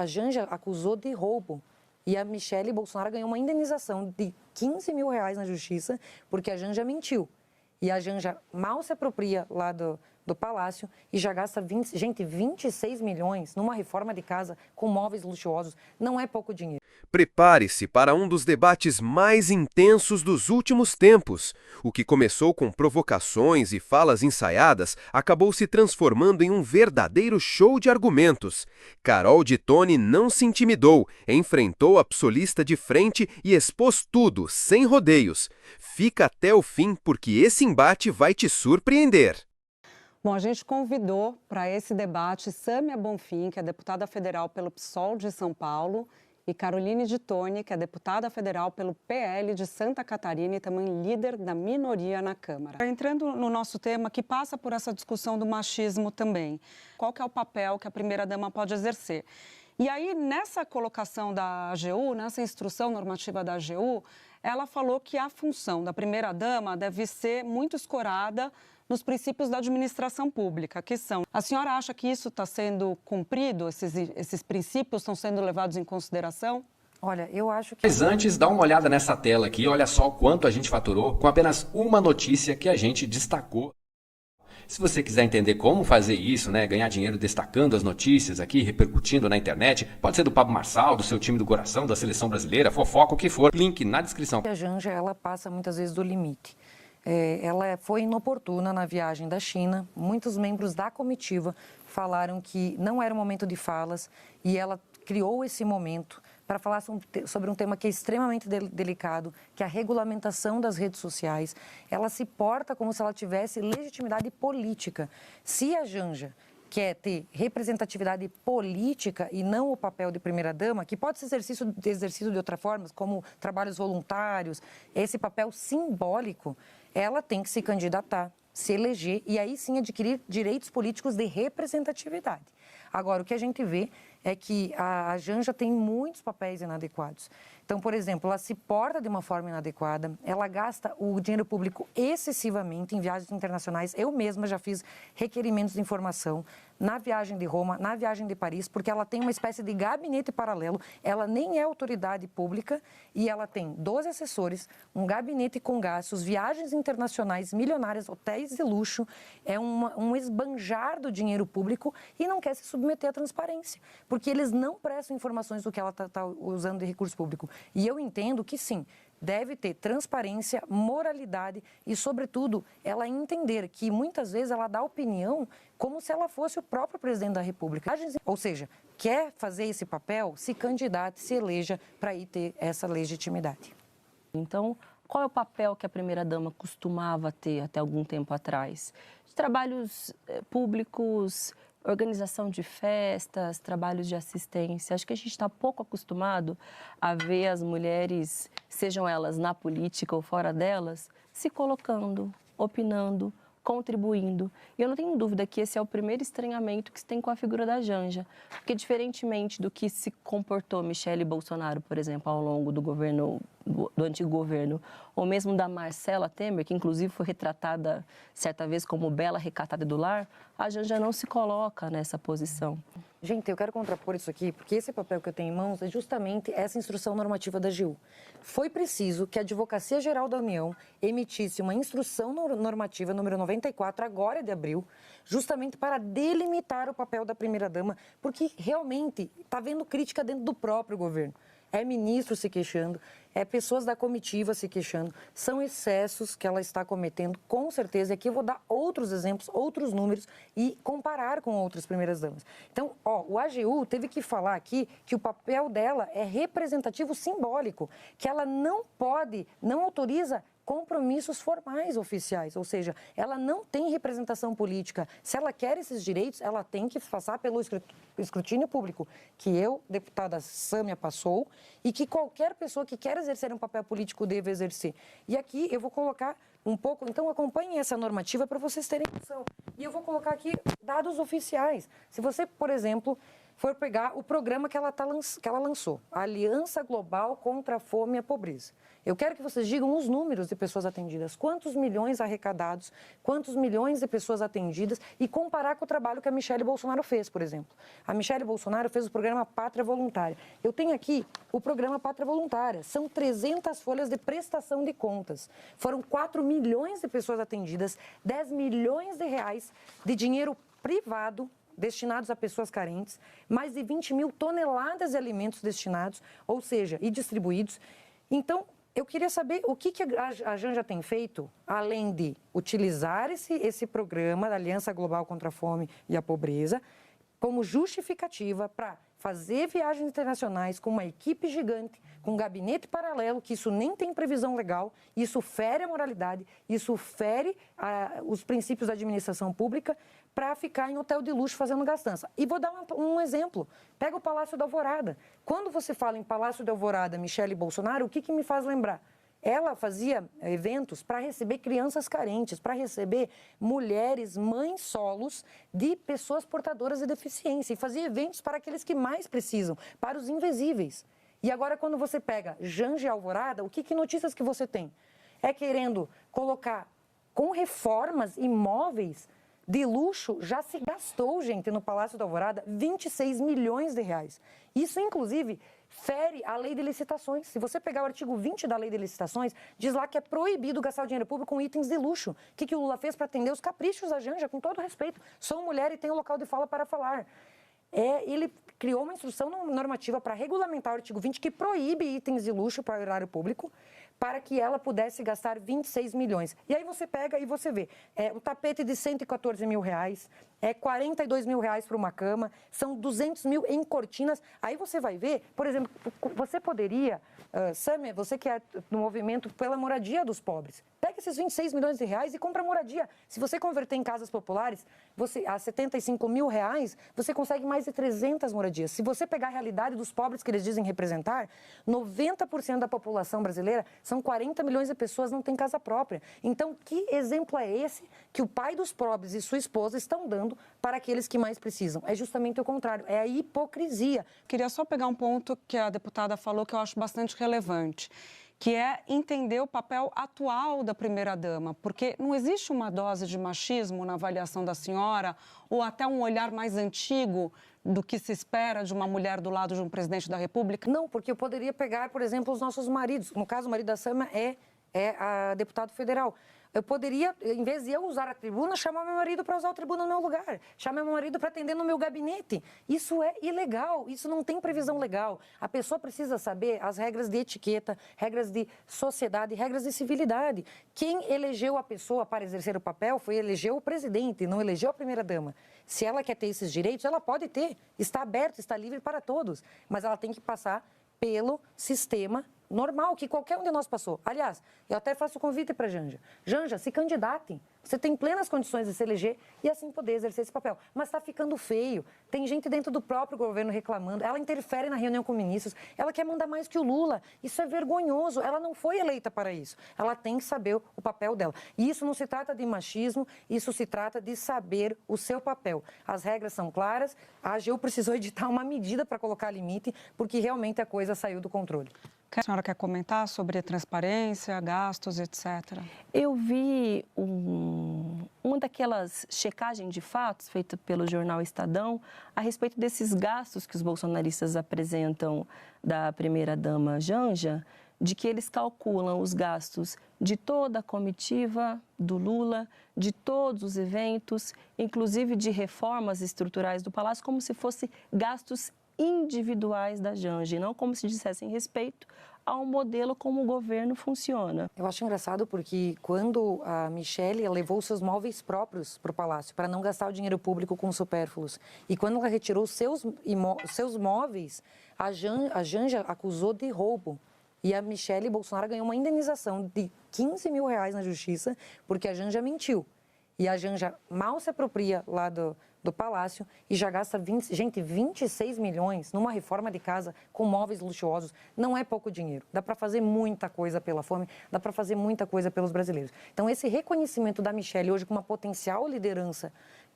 A Janja acusou de roubo e a Michele Bolsonaro ganhou uma indenização de R$15 mil na justiça porque a Janja mentiu. E a Janja mal se apropria lá do palácio e já gasta 26 milhões numa reforma de casa com móveis luxuosos. Não é pouco dinheiro. Prepare-se para um dos debates mais intensos dos últimos tempos. O que começou com provocações e falas ensaiadas acabou se transformando em um verdadeiro show de argumentos. Carol Dittoni não se intimidou, enfrentou a psolista de frente e expôs tudo, sem rodeios. Fica até o fim, porque esse embate vai te surpreender. Bom, a gente convidou para esse debate Sâmia Bonfim, que é deputada federal pelo PSOL de São Paulo, e Caroline Dittoni, que é deputada federal pelo PL de Santa Catarina e também líder da minoria na Câmara. Entrando no nosso tema, que passa por essa discussão do machismo também. Qual que é o papel que a primeira-dama pode exercer? E aí, nessa colocação da AGU, nessa instrução normativa da AGU, ela falou que a função da primeira-dama deve ser muito escorada nos princípios da administração pública, que são... A senhora acha que isso está sendo cumprido? Esses princípios estão sendo levados em consideração? Olha, eu acho que... Mas antes, dá uma olhada nessa tela aqui, olha só o quanto a gente faturou com apenas uma notícia que a gente destacou. Se você quiser entender como fazer isso, né, ganhar dinheiro destacando as notícias aqui, repercutindo na internet, pode ser do Pablo Marçal, do seu time do coração, da seleção brasileira, fofoca, o que for, link na descrição. A Janja, ela passa muitas vezes do limite. Ela foi inoportuna na viagem da China. Muitos membros da comitiva falaram que não era o momento de falas e ela criou esse momento para falar sobre um tema que é extremamente delicado, que é a regulamentação das redes sociais. Ela se porta como se ela tivesse legitimidade política. Se a Janja quer ter representatividade política e não o papel de primeira-dama, que pode ser exercido de outra forma, como trabalhos voluntários, esse papel simbólico, ela tem que se candidatar, se eleger e aí sim adquirir direitos políticos de representatividade. Agora, o que a gente vê é que a Janja tem muitos papéis inadequados. Então, por exemplo, ela se porta de uma forma inadequada, ela gasta o dinheiro público excessivamente em viagens internacionais. Eu mesma já fiz requerimentos de informação na viagem de Roma, na viagem de Paris, porque ela tem uma espécie de gabinete paralelo, ela nem é autoridade pública e ela tem 12 assessores, um gabinete com gastos, viagens internacionais milionárias, hotéis de luxo, é um esbanjar do dinheiro público e não quer se submeter à transparência, porque eles não prestam informações do que ela está usando de recurso público. E eu entendo que sim, deve ter transparência, moralidade e, sobretudo, ela entender que muitas vezes ela dá opinião como se ela fosse o próprio presidente da República. Ou seja, quer fazer esse papel, se candidate, se eleja para ir ter essa legitimidade. Então, qual é o papel que a primeira-dama costumava ter até algum tempo atrás? De trabalhos públicos, organização de festas, trabalhos de assistência. Acho que a gente está pouco acostumado a ver as mulheres, sejam elas na política ou fora delas, se colocando, opinando, contribuindo. E eu não tenho dúvida que esse é o primeiro estranhamento que se tem com a figura da Janja, porque diferentemente do que se comportou Michele Bolsonaro, por exemplo, ao longo do governo, do antigo governo, ou mesmo da Marcela Temer, que inclusive foi retratada certa vez como bela, recatada do lar, a Janja não se coloca nessa posição. Gente, eu quero contrapor isso aqui, porque esse papel que eu tenho em mãos é justamente essa instrução normativa da AGU. Foi preciso que a Advocacia Geral da União emitisse uma instrução normativa número 94, agora de abril, justamente para delimitar o papel da primeira-dama, porque realmente está havendo crítica dentro do próprio governo. É ministro se queixando, é pessoas da comitiva se queixando. São excessos que ela está cometendo, com certeza. E aqui eu vou dar outros exemplos, outros números e comparar com outras primeiras-damas. Então, o AGU teve que falar aqui que o papel dela é representativo simbólico, que ela não pode, não autoriza compromissos formais oficiais, ou seja, ela não tem representação política. Se ela quer esses direitos, ela tem que passar pelo escrutínio público, que eu, deputada Sâmia, passou, e que qualquer pessoa que quer exercer um papel político deve exercer. E aqui eu vou colocar um pouco, então acompanhem essa normativa para vocês terem noção. E eu vou colocar aqui dados oficiais. Se você, por exemplo, for pegar o programa que ela lançou, a Aliança Global contra a Fome e a Pobreza. Eu quero que vocês digam os números de pessoas atendidas, quantos milhões arrecadados, quantos milhões de pessoas atendidas e comparar com o trabalho que a Michelle Bolsonaro fez, por exemplo. A Michelle Bolsonaro fez o programa Pátria Voluntária. Eu tenho aqui o programa Pátria Voluntária. São 300 folhas de prestação de contas. Foram 4 milhões de pessoas atendidas, 10 milhões de reais de dinheiro privado destinados a pessoas carentes, mais de 20 mil toneladas de alimentos destinados, ou seja, e distribuídos. Então, eu queria saber o que a Janja tem feito, além de utilizar esse programa da Aliança Global contra a Fome e a Pobreza, como justificativa para fazer viagens internacionais com uma equipe gigante, com um gabinete paralelo, que isso nem tem previsão legal, isso fere a moralidade, isso fere os princípios da administração pública, para ficar em hotel de luxo fazendo gastança. E vou dar um exemplo. Pega o Palácio da Alvorada. Quando você fala em Palácio da Alvorada, Michelle Bolsonaro, o que me faz lembrar? Ela fazia eventos para receber crianças carentes, para receber mulheres, mães solos de pessoas portadoras de deficiência. E fazia eventos para aqueles que mais precisam, para os invisíveis. E agora, quando você pega Janja e Alvorada, que notícias que você tem? É querendo colocar com reformas imóveis de luxo, já se gastou, gente, no Palácio da Alvorada, 26 milhões de reais. Isso, inclusive, fere a lei de licitações. Se você pegar o artigo 20 da lei de licitações, diz lá que é proibido gastar o dinheiro público com itens de luxo. O que o Lula fez para atender os caprichos da Janja, com todo respeito? Sou mulher e tenho local de fala para falar. Ele criou uma instrução normativa para regulamentar o artigo 20, que proíbe itens de luxo para o erário público, para que ela pudesse gastar 26 milhões. E aí você pega e você vê, um tapete de 114 mil reais, 42 mil reais para uma cama, são 200 mil em cortinas. Aí você vai ver, por exemplo, você poderia, Sâmia, você que é no movimento pela moradia dos pobres, pega esses 26 milhões de reais e compra moradia. Se você converter em casas populares, a 75 mil reais, você consegue mais de 300 moradias. Se você pegar a realidade dos pobres que eles dizem representar, 90% da população brasileira, são 40 milhões de pessoas, não têm casa própria. Então, que exemplo é esse que o pai dos pobres e sua esposa estão dando para aqueles que mais precisam? É justamente o contrário, é a hipocrisia. Queria só pegar um ponto que a deputada falou que eu acho bastante relevante, que é entender o papel atual da primeira-dama, porque não existe uma dose de machismo na avaliação da senhora ou até um olhar mais antigo do que se espera de uma mulher do lado de um presidente da República? Não, porque eu poderia pegar, por exemplo, os nossos maridos. No caso, o marido da Sâmia é a deputado federal. Eu poderia, em vez de eu usar a tribuna, chamar meu marido para usar a tribuna no meu lugar. Chamar meu marido para atender no meu gabinete. Isso é ilegal, isso não tem previsão legal. A pessoa precisa saber as regras de etiqueta, regras de sociedade, regras de civilidade. Quem elegeu a pessoa para exercer o papel elegeu o presidente, não elegeu a primeira-dama. Se ela quer ter esses direitos, ela pode ter. Está aberto, está livre para todos. Mas ela tem que passar pelo sistema normal, que qualquer um de nós passou. Aliás, eu até faço o convite para a Janja. Janja, se candidate. Você tem plenas condições de se eleger e assim poder exercer esse papel. Mas está ficando feio. Tem gente dentro do próprio governo reclamando. Ela interfere na reunião com ministros. Ela quer mandar mais que o Lula. Isso é vergonhoso. Ela não foi eleita para isso. Ela tem que saber o papel dela. E isso não se trata de machismo, isso se trata de saber o seu papel. As regras são claras. A AGU precisou editar uma medida para colocar limite, porque realmente a coisa saiu do controle. A senhora quer comentar sobre transparência, gastos, etc.? Eu vi uma daquelas checagens de fatos feita pelo jornal Estadão a respeito desses gastos que os bolsonaristas apresentam da primeira-dama Janja, de que eles calculam os gastos de toda a comitiva do Lula, de todos os eventos, inclusive de reformas estruturais do Palácio, como se fossem gastos individuais da Janja, e não como se dissessem respeito ao modelo como o governo funciona. Eu acho engraçado porque quando a Michelle levou seus móveis próprios para o Palácio, para não gastar o dinheiro público com supérfluos, e quando ela retirou seus móveis, a Janja acusou de roubo. E a Michelle Bolsonaro ganhou uma indenização de 15 mil reais na justiça, porque a Janja mentiu. E a Janja mal se apropria lá do Palácio e já gasta 26 milhões numa reforma de casa com móveis luxuosos. Não é pouco dinheiro. Dá para fazer muita coisa pela fome, dá para fazer muita coisa pelos brasileiros. Então, esse reconhecimento da Michelle hoje com uma potencial liderança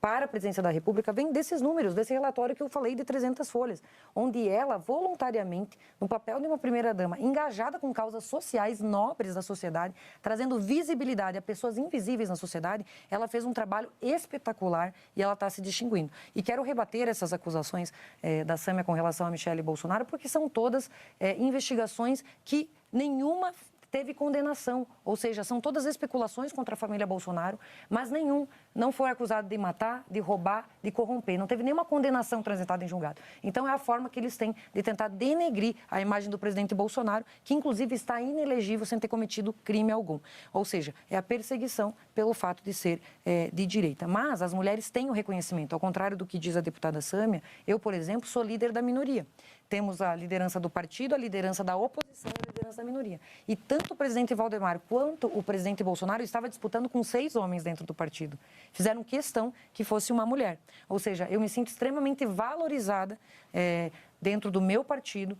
para a presidência da República vem desses números, desse relatório que eu falei de 300 folhas, onde ela voluntariamente, no papel de uma primeira-dama, engajada com causas sociais nobres da sociedade, trazendo visibilidade a pessoas invisíveis na sociedade, ela fez um trabalho espetacular e ela está se distinguindo. E quero rebater essas acusações da Sâmia com relação a Michele Bolsonaro, porque são todas investigações que nenhuma teve condenação, ou seja, são todas especulações contra a família Bolsonaro, mas nenhum não foi acusado de matar, de roubar, de corromper. Não teve nenhuma condenação transitada em julgado. Então, é a forma que eles têm de tentar denegrir a imagem do presidente Bolsonaro, que, inclusive, está inelegível sem ter cometido crime algum. Ou seja, é a perseguição pelo fato de ser de direita. Mas as mulheres têm o reconhecimento. Ao contrário do que diz a deputada Sâmia, eu, por exemplo, sou líder da minoria. Temos a liderança do partido, a liderança da oposição e a liderança da minoria. E tanto o presidente Valdemar quanto o presidente Bolsonaro estavam disputando com 6 homens dentro do partido. Fizeram questão que fosse uma mulher. Ou seja, eu me sinto extremamente valorizada dentro do meu partido,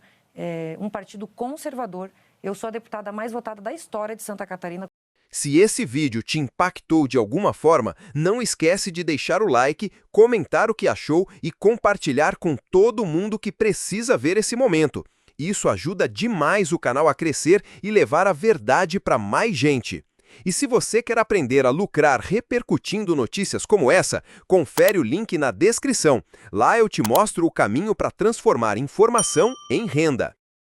um partido conservador. Eu sou a deputada mais votada da história de Santa Catarina. Se esse vídeo te impactou de alguma forma, não esquece de deixar o like, comentar o que achou e compartilhar com todo mundo que precisa ver esse momento. Isso ajuda demais o canal a crescer e levar a verdade para mais gente. E se você quer aprender a lucrar repercutindo notícias como essa, confere o link na descrição. Lá eu te mostro o caminho para transformar informação em renda.